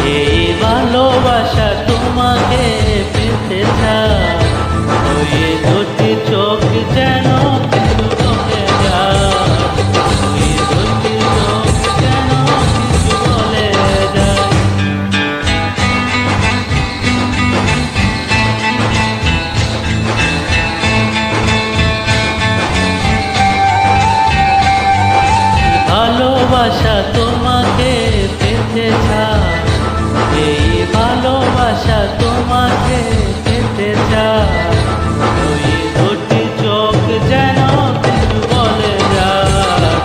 এই ভালোবাসা তোমাকে পেতে চায়, ওই দুটি চোখ যেন কিছু বলে যায়, ওই দুটি চোখ যেন কিছু বলে যায়। ভালোবাসা তোমাকে পেতে চায়, এই ভালোবাসা তোমাকে পেতে চায়, ওই দুটি চোখ যেন কিছু বলে যায়,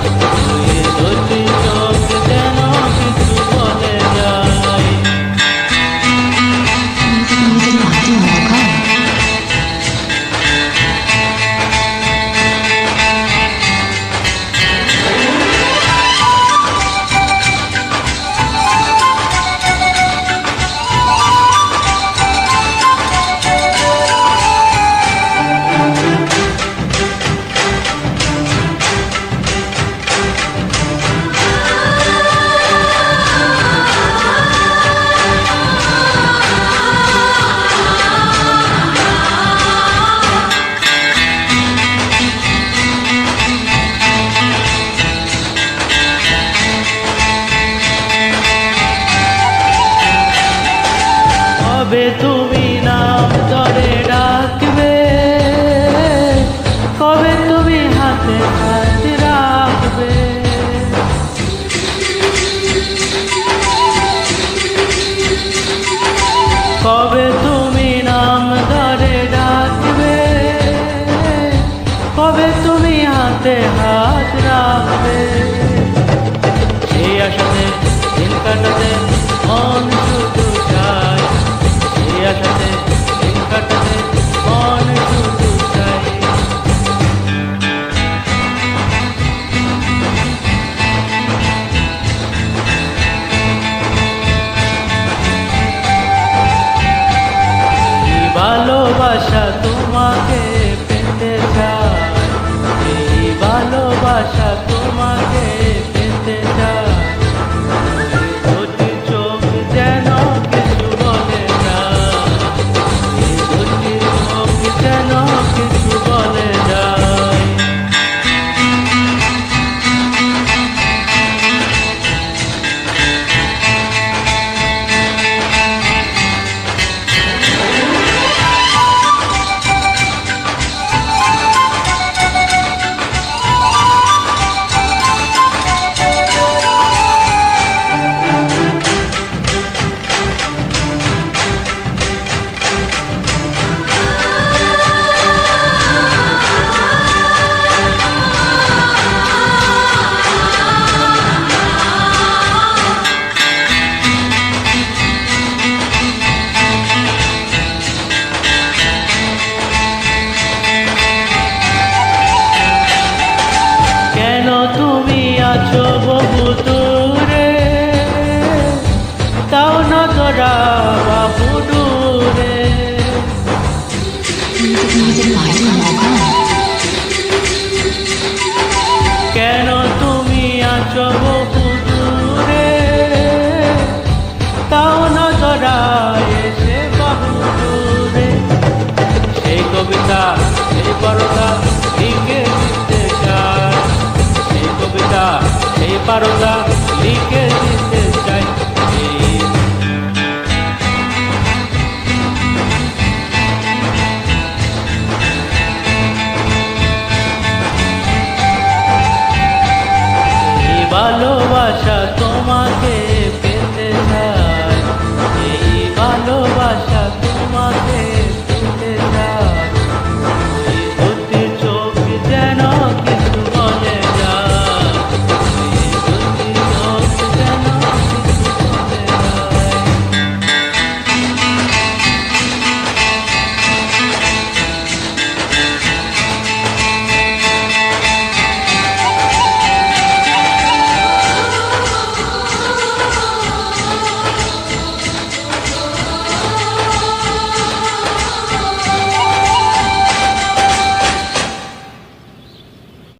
ওই দুটি চোখ যেন কিছু বলে যায়। কবে তুমি নাম ধরে ডাকবে, কবে তুমি হাতে হাত রাখবে, কবে তুমি নাম ধরে ডাকবে, কবে তুমি হাতে হাত রাখবে। সেই আশাতে দিন কাটাতে মন শুধু চায়, সেই আশাতে দিন কাটাতে মন শুধু চায়। এই ভালোবাসা তোমাকে পেতে চায়, এই ভালোবাসা তোমাকে পেতে চায়, ওই দুটি চোখ যেন কিছু বলে যায়, ওই দুটি চোখ যেন কিছু বলে যায়। কেন তুমি আছো বহু দূরে, তাও নজরা